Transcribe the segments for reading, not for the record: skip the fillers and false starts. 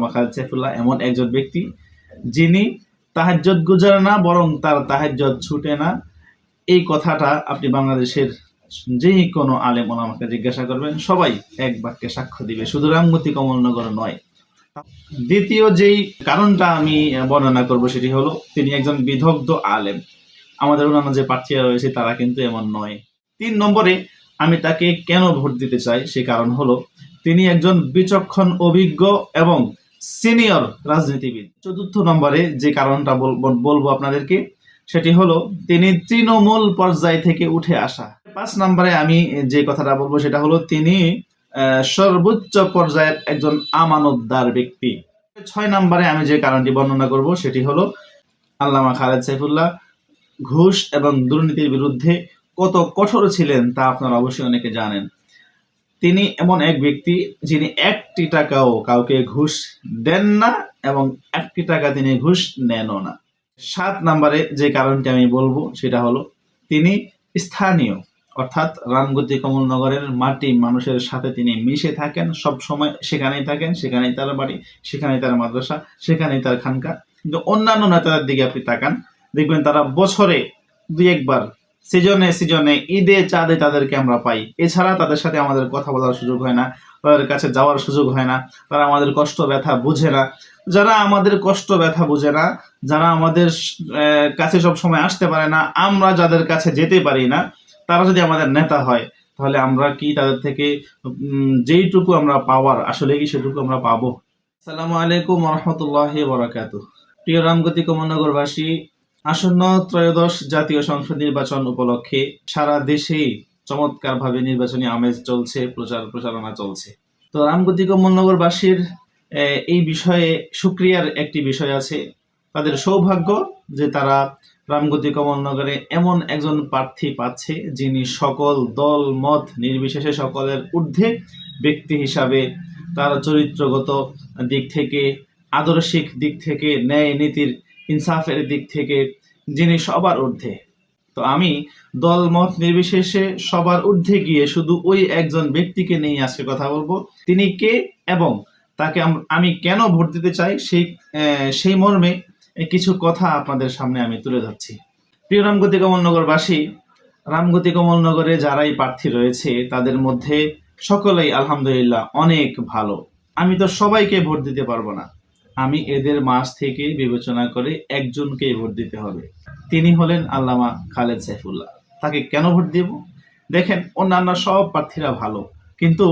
আল্লামা খালেদ সাইফুল্লাহ এমন একজন ব্যক্তি যিনি তাহাজ্জুদ গুজারে না, বরং তার তাহাজ্জুদ ছুটে না। এই কথাটা আপনি বাংলাদেশের যে কোনো আলেম ওলামাকে জিজ্ঞাসা করবেন, সবাই এক বাক্যে সাক্ষ্য দিবে, শুধু রামগতি কমলনগর নয়। দ্বিতীয় যেই কারণটা আমি বর্ণনা করব সেটি হলো, তিনি একজন বিদগ্ধ আলেম। আমাদের অন্যান্য যে প্রার্থীরা রয়েছে তারা কিন্তু এমন নয়। 3 নম্বরে আমি তাকে কেন ভোট দিতে চাই সে কারণ হলো, তিনি একজন বিচক্ষণ, অভিজ্ঞ এবং সিনিয়র রাজনীতিবিদ। 4র্থ নম্বরে যে কারণটা বলবো আপনাদেরকে সেটি হলো, তিনি তৃণমূল পর্যায় থেকে উঠে আসা। 5 নম্বরে আমি যে কথাটা বলবো সেটা হলো, তিনি সর্বোচ্চ পর্যায়ের একজন আমানতদার ব্যক্তি। 6 নম্বরে আমি যে কারণটি বর্ণনা করব সেটি হলো, আল্লামা খালেদ সাইফুল্লাহ ঘুষ এবং দুর্নীতির বিরুদ্ধে কত কঠোর ছিলেন তা আপনারা অবশ্যই অনেকে জানেন। তিনি এমন এক ব্যক্তি যিনি 1টি টাকাও কাউকে ঘুষ দেন না এবং 1টি টাকা তিনি ঘুষ নেনও না। 7 নম্বরে যে কারণটি আমি বলবো সেটা হলো, তিনি স্থানীয়, অর্থাৎ রামগতি কমলনগরের মাটি মানুষের সাথে তিনি মিশে থাকেন, সব সময় সেখানেই থাকেন, সেখানেই তার বাড়ি, সেখানেই তার মাদ্রাসা, সেখানেই তার খানকা। কিন্তু অন্যান্য নেতাদের দিকে আপনি তাকান, দেখবেন তারা বছরে 2-1 বার সিজনে ঈদে চাঁদে তাদেরকে আমরা পাই। এছাড়া তাদের সাথে আমাদের কথা বলার সুযোগ হয় না, তাদের কাছে যাওয়ার সুযোগ হয় না। তারা আমাদের কষ্ট ব্যথা বুঝে না। যারা আমাদের কষ্ট ব্যথা বুঝে না, যারা আমাদের কাছে সব সময় আসতে পারে না, আমরা যাদের কাছে যেতে পারি না, তারা যদি আমাদের নেতা হয়, তাহলে আমরা কি তাদের থেকে যেইটুকু আমরা পাওয়ার, আসলে কি সেটুকু আমরা পাবো? আসসালামু আলাইকুম ওয়া রাহমাতুল্লাহি ওয়া বারাকাতুহু। প্রিয় রামগতি কমলনগরবাসী, আসন্ন ত্রয়োদশ জাতীয় সংসদ নির্বাচন উপলক্ষে সারা দেশেই চমৎকারভাবে নির্বাচনী আমেজ চলছে, প্রচারণা চলছে। তো রামগতি কমলনগরবাসীর এই বিষয়ে শুকরিয়ার একটি বিষয় আছে। তাদের সৌভাগ্য যে তারা রামগতি কমলনগরে এমন একজন প্রার্থী পাচ্ছে যিনি সকল দল মত নির্বিশেষে সকলের ঊর্ধ্বে ব্যক্তি হিসাবে, তার চরিত্রগত দিক থেকে, আদর্শিক দিক থেকে, ন্যায় নীতির ইনসাফের দিক থেকে যিনি সবার ঊর্ধ্বে। তো আমি দল মত নির্বিশেষে সবার ঊর্ধ্বে গিয়ে শুধু ওই একজন ব্যক্তিকে নিয়ে আজকে কথা বলবো। তিনি কে এবং তাকে আমি কেন ভোট দিতে চাই সেই মর্মে কিছু কথা আপনাদের সামনে আমি তুলে ধরছি। প্রিয় রামগতি কমলনগরবাসী, রামগতি কমলনগরে যারাই প্রার্থী রয়েছে তাদের মধ্যে সকলেই আলহামদুলিল্লাহ অনেক ভালো। আমি তো সবাইকে ভোট দিতে পারবো না, আমি এদের মাঝ থেকে বিবেচনা করে একজনকেই ভোট দিতে হবে। তিনি হলেন আল্লামা খালেদ সাইফুল্লাহ। তাকে কেন ভোট দেব? দেখেন, অন্যান্য সব প্রার্থীরা ভালো, কিন্তু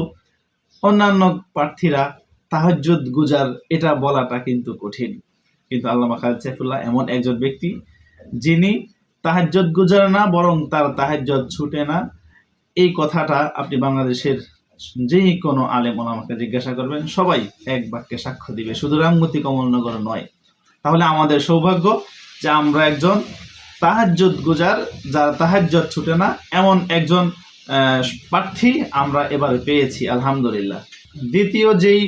অন্যান্য প্রার্থীরা তাহাজ্জুদ গুজার, এটা বলাটা কিন্তু কঠিন। কিন্তু আল্লামা খালেদ সাইফুল্লাহ এমন একজন ব্যক্তি যিনি তাহাজ্জুদ গুজারে না, বরং তার তাহাজ্জুদ ছুটে না। এই কথাটা আপনি বাংলাদেশের যে কোনো আলেম ওলামাকে জিজ্ঞাসা করবেন, সবাই এক বাক্যে সাক্ষ্য দিবে, শুধু রামগতি কমলনগর নয়। তাহলে আমাদের সৌভাগ্য যে আমরা একজন তাহাজ্জুদ গুজার, যার তাহাজ্জুদ ছুটে না, এমন একজন প্রার্থী আমরা এবারে পেয়েছি, আলহামদুলিল্লাহ। দ্বিতীয় যেই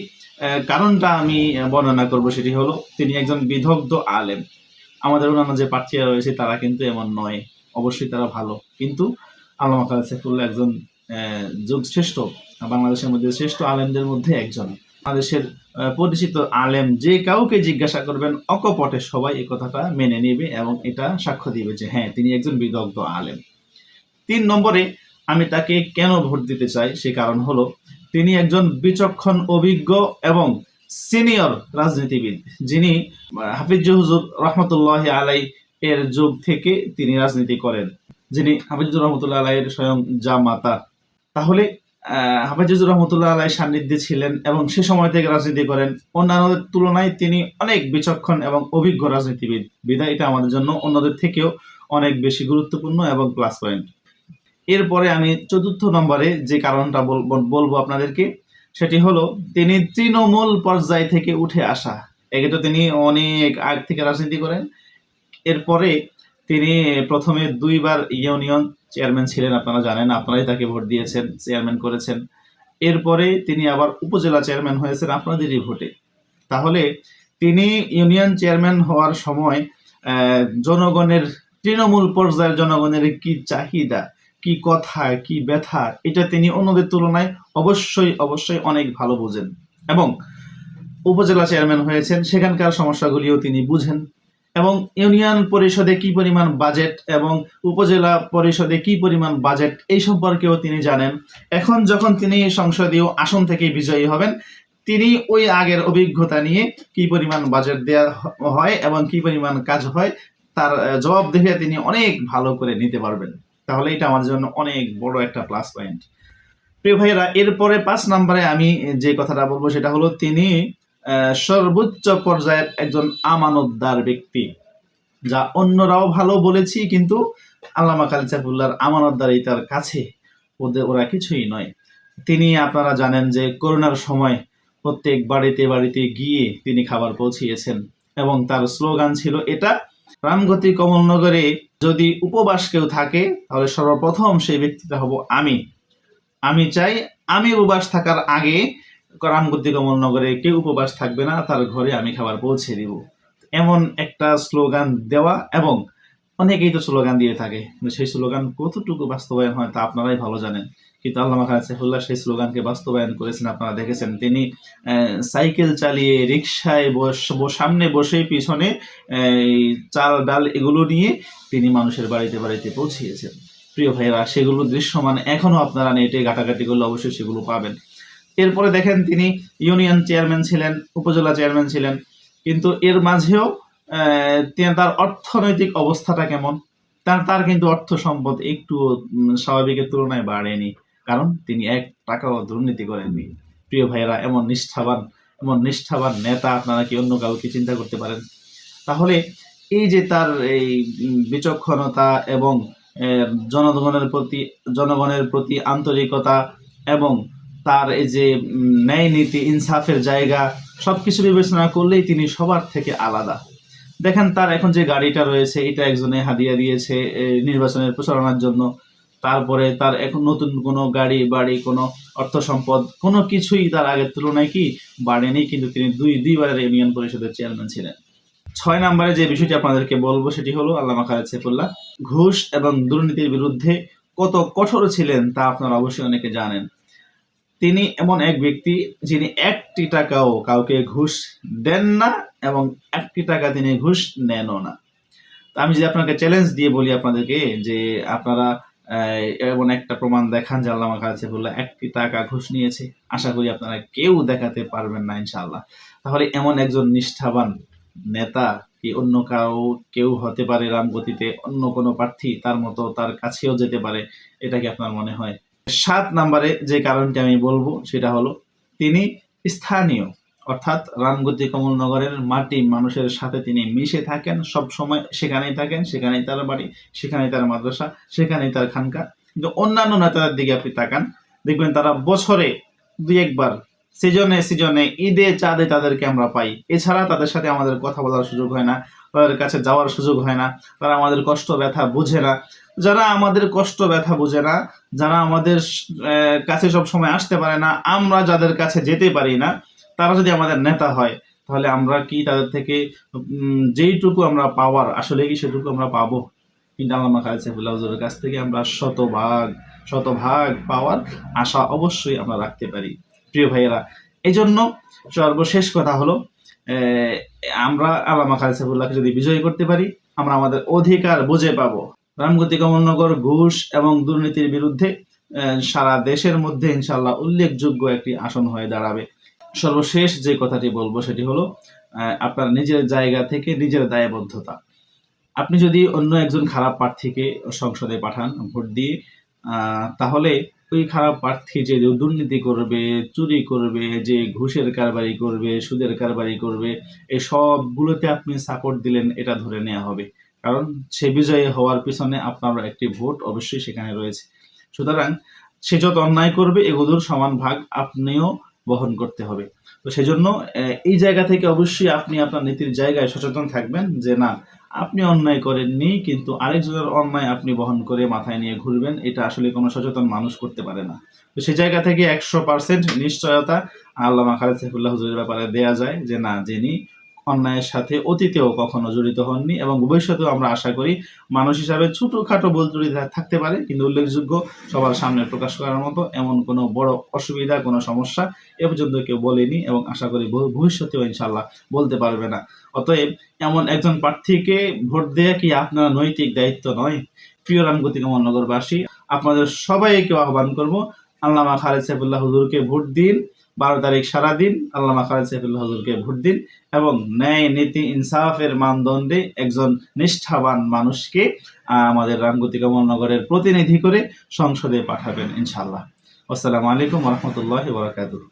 কারণটা আমি বর্ণনা করব সেটি হলো, তিনি একজন বিদগ্ধ আলেম। আমাদের অন্যান্য যে প্রার্থীরা রয়েছে তারা কিন্তু এমন নয়, অবশ্যই তারা ভালো, কিন্তু আল্লামা খালেদ সাইফুল্লাহ একজন যুগশ্রেষ্ঠ, বাংলাদেশের মধ্যে শ্রেষ্ঠ আলেমদের মধ্যে একজন। বাংলাদেশের পরিচিত আলেম যে কাউকে জিজ্ঞাসা করবেন, অকপটে সবাই এই কথাটা মেনে নেবে এবং এটা সাক্ষ্য দিবে যে হ্যাঁ, তিনি একজন বিদগ্ধ আলেম। 3 নম্বরে আমি তাকে কেন ভোট দিতে চাই সে কারণ হলো, তিনি একজন বিচক্ষণ, অভিজ্ঞ এবং সিনিয়র রাজনীতিবিদ, যিনি হাফিজুর হুজুর রহমতুল্লাহি আলাই এর যুগ থেকে তিনি রাজনীতি করেন, যিনি হাফিজুর রহমতুল্লাহ আলাইয়ের স্বয়ং জামাতা। তাহলে হাফিজুর রহমতুল্লাহ আলাই সান্নিধ্যে ছিলেন এবং সে সময় থেকে রাজনীতি করেন। অন্যান্যদের তুলনায় তিনি অনেক বিচক্ষণ এবং অভিজ্ঞ রাজনীতিবিদ, বিধায় এটা আমাদের জন্য অন্যদের থেকেও অনেক বেশি গুরুত্বপূর্ণ এবং প্লাস পয়েন্ট। এরপরে আমি 4র্থ নম্বরে যে কারণটা বলবো আপনাদেরকে সেটি হলো, তিনি তৃণমূল পর্যায় থেকে উঠে আসা। একে তো তিনি অনেক আগ থেকে রাজনীতি করেন। এরপরে তিনি প্রথমে 2 বার ইউনিয়ন চেয়ারম্যান ছিলেন, আপনারা জানেন, আপনারাই তাকে ভোট দিয়েছেন, চেয়ারম্যান করেছেন। এরপরে তিনি আবার উপজেলা চেয়ারম্যান হয়েছেন আপনাদেরই ভোটে। তাহলে তিনি ইউনিয়ন চেয়ারম্যান হওয়ার সময় জনগণের, তৃণমূল পর্যায়ের জনগণের কি চাহিদা, কি কথা, কি ব্যথা, এটা তিনি অন্যদের তুলনায় অবশ্যই অনেক ভালো বোঝেন। এবং উপজেলা চেয়ারম্যান হয়েছেন, সেখানকার সমস্যাগুলিও তিনি বুঝেন এবং ইউনিয়ন পরিষদে কি পরিমাণ বাজেট এবং উপজেলা পরিষদে কি পরিমাণ বাজেট এই সম্পর্কেও তিনি জানেন। এখন যখন তিনি সংসদীয় আসন থেকে বিজয়ী হবেন, তিনি ওই আগের অভিজ্ঞতা নিয়ে কি পরিমাণ বাজেট দেওয়া হয় এবং কি পরিমাণ কাজ হয় তার জবাবদিহি তিনি অনেক ভালো করে নিতে পারবেন। তাহলে এটা আমাদের জন্য অনেক বড় একটা প্লাস পয়েন্ট। প্রিয় ভাইয়েরা, এরপরে 5 নম্বরে আমি যে কথাটা বলবো সেটা হলো তিনি সর্বোচ্চ পর্যায়ের একজন আমানতদার ব্যক্তি, যা অন্যরাও ভালো বলেছি, কিন্তু আল্লামা খালিদ সাইফুল্লাহর আমানতদারিতার কাছে ওরা কিছুই নয়। তিনি, আপনারা জানেন যে করোনার সময় প্রত্যেক বাড়িতে বাড়িতে গিয়ে তিনি খাবার পৌঁছিয়েছেন এবং তার স্লোগান ছিল এটা, রামগতি কমলনগরে যদি উপবাস কেউ থাকে তাহলে সর্বপ্রথম সেই ব্যক্তিটা হব আমি চাই আমি উপবাস থাকার আগে রামগতি কমলনগরে কেউ উপবাস থাকবে না, তার ঘরে আমি খাবার পৌঁছে দিব। এমন একটা স্লোগান দেওয়া, এবং অনেকেই তো স্লোগান দিয়ে থাকে, সেই স্লোগান কতটুকু বাস্তবায়ন হয় তা আপনারাই ভালো জানেন। কিন্তু আল্লামা খালিদ সাইফুল্লাহ সেই স্লোগানকে বাস্তবায়ন করেছেন, আপনারা দেখেছেন। তিনি সাইকেল চালিয়ে রিক্সায় সামনে বসে পিছনে চাল ডাল এগুলো নিয়ে তিনি মানুষের বাড়িতে বাড়িতে পৌঁছিয়েছেন। প্রিয় ভাইয়েরা, সেগুলো দৃশ্যমান এখনো আপনারা নেটে ঘাটাঘাটি করলে অবশ্যই সেগুলো পাবেন। এরপরে দেখেন তিনি ইউনিয়ন চেয়ারম্যান ছিলেন, উপজেলা চেয়ারম্যান ছিলেন, কিন্তু এর মাঝেও তার অর্থনৈতিক অবস্থাটা কেমন, তার কিন্তু অর্থ সম্পদ একটু স্বাভাবিকের তুলনায় বাড়েনি, কারণ তিনি 1 টাকাও দুর্নীতি করেননি। প্রিয় ভাইয়েরা, এমন নিষ্ঠাবান নেতা আপনারা কি অন্য কাউকে চিন্তা করতে পারেন? তাহলে এই যে তার এই বিচক্ষণতা এবং জনগণের প্রতি আন্তরিকতা এবং তার এই যে ন্যায় নীতি ইনসাফের জায়গা, সবকিছু বিবেচনা করলেই তিনি সবার থেকে আলাদা। দেখেন তার এখন যে গাড়িটা রয়েছে, এটা একজনে হাদিয়া দিয়েছে নির্বাচনের প্রচারণার জন্য। তারপরে তার এখন নতুন কোনো গাড়ি বাড়ি কোনো অর্থ সম্পদ কোনো কিছুই তার আগের তুলনায় কি বাড়েনি, কিন্তু তিনি দুইবারের ইউনিয়ন পরিষদের চেয়ারম্যান ছিলেন। 6 নম্বরে যে বিষয়টি আপনাদেরকে বলবো সেটি হলো আল্লামা খালিদ সাইফুল্লাহ ঘুষ এবং দুর্নীতির বিরুদ্ধে কত কঠোর ছিলেন তা আপনারা অবশ্যই অনেকে জানেন। তিনি এমন এক ব্যক্তি যিনি 1টি টাকাও কাউকে ঘুষ দেন না এবং 1টি টাকা তিনি ঘুষ নেনও না। আমি যদি আপনাকে চ্যালেঞ্জ দিয়ে বলি আপনাদেরকে যে আপনারা এমন একটা প্রমাণ দেখান যে আল্লামা খালিদ সাইফুল্লাহ 1টি টাকা ঘুষ নিয়েছে, আশা করি আপনারা কেউ দেখাতে পারবেন না ইনশাআল্লাহ। তাহলে এমন একজন নিষ্ঠাবান নেতা কি অন্য কেউ হতে পারে রামগতিতে? অন্য কোনো প্রার্থী তার মতো তার কাছেও যেতে পারে? এটা কি আপনার মনে হয়? 7 নম্বরে যে কারণটি আমি বলবো সেটা হলো তিনি স্থানীয়, অর্থাৎ রামগতি কমলনগরের মাটি মানুষের সাথে তিনি মিশে থাকেন, সব সময় সেখানেই থাকেন, সেখানেই তার বাড়ি, সেখানেই তার মাদ্রাসা, সেখানেই তার খানকা। কিন্তু অন্যান্য নেতাদের দিকে আপনি তাকান, দেখবেন তারা বছরে 2-1 বার সিজনে ঈদে চাঁদে তাদেরকে আমরা পাই, এছাড়া তাদের সাথে আমাদের কথা বলার সুযোগ হয় না, তাদের কাছে যাওয়ার সুযোগ হয় না, তারা আমাদের কষ্ট ব্যথা বুঝে না। যারা আমাদের কষ্ট ব্যথা বুঝে না, যারা আমাদের কাছে সব সময় আসতে পারে না, আমরা যাদের কাছে যেতে পারি না, তারা যদি আমাদের নেতা হয় তাহলে আমরা কি তাদের থেকে যেইটুকু আমরা পাওয়ার আসলে কি সেটুকু আমরা পাবো? কিন্তু আল্লামা খালিদ সাইফুল্লাহ হুজুরের কাছ থেকে আমরা শতভাগ পাওয়ার আশা অবশ্যই আমরা রাখতে পারি। প্রিয় ভাইয়েরা, এই জন্য সর্বশেষ কথা হলো আমরা আল্লামা খালিদ সাইফুল্লাহকে যদি বিজয়ী করতে পারি, আমরা আমাদের অধিকার বুঝে পাবো। রামগতি কমলনগর ঘুষ এবং দুর্নীতির বিরুদ্ধে সারা দেশের মধ্যে ইনশাআল্লাহ উল্লেখযোগ্য একটি আসন হয়ে দাঁড়াবে। সর্বশেষ যে কথাটি বলবো সেটি হলো আপনার নিজের জায়গা থেকে নিজের দায়বদ্ধতা। আপনি যদি অন্য একজন খারাপ প্রার্থীকে সংসদে পাঠান ভোট দিয়ে, তাহলে ওই খারাপ প্রার্থী যে দুর্নীতি করবে, চুরি করবে, যে ঘুষের কারবারি করবে, সুদের কারবারি করবে, এই সবগুলোতে আপনি সাপোর্ট দিলেন এটা ধরে নেওয়া হবে, কারণ সে বিজয়ী হওয়ার পিছনে আপনার একটি ভোট অবশ্যই সেখানে রয়েছে। সুতরাং সে যত অন্যায় করবে এগুলোর সমান ভাগ আপনিও বহন করতে হবে। তো সেজন্য এই জায়গা থেকে অবশ্যই আপনি আপনার নীতির জায়গায় সচেতন থাকবেন যে না, আপনি অন্যায় করেননি, কিন্তু আরেকজনের অন্যায় আপনি বহন করে মাথায় নিয়ে ঘুরবেন, এটা আসলে কোনো সচেতন মানুষ করতে পারে না। তো সেই জায়গা থেকে 100% নিশ্চয়তা আল্লামা খালিদ সাইফুল্লাহ হুজুরের ব্যাপারে দেয়া যায় যে না, যিনি অন্যায়ের সাথে অতীতেও কখনো জড়িত হননি এবং ভবিষ্যতেও আমরা আশা করি মানুষ হিসাবে ছোটখাটো ভুল ত্রুটি থাকতে পারে, কিন্তু উল্লেখযোগ্য সবার সামনে প্রকাশ করার মতো এমন কোনো বড় অসুবিধা, কোনো সমস্যা এ পর্যন্ত কেউ বলেনি এবং আশা করি ভবিষ্যতেও ইনশাল্লাহ বলতে পারবে না। অতএব এমন একজন প্রার্থীকে ভোট দেয়া কি আপনার নৈতিক দায়িত্ব নয়? প্রিয় রামগতি কমলনগরবাসী, আপনাদের সবাইকে আহ্বান করব, আল্লামা খালেদ সাইফুল্লাহ হুজুরকে ভোট দিন। 12 তারিখ সারাদিন আল্লামা খালেদ সাইফুল্লাহ হুজুরকে ভোট দিন এবং ন্যায় নীতি ইনসাফের মানদণ্ডে একজন নিষ্ঠাবান মানুষকে আমাদের রামগতি কমলনগরের প্রতিনিধি করে সংসদে পাঠাবেন ইনশাআল্লাহ। আসসালামু আলাইকুম ওয়া রাহমাতুল্লাহি ওয়া বারাকাতুহু।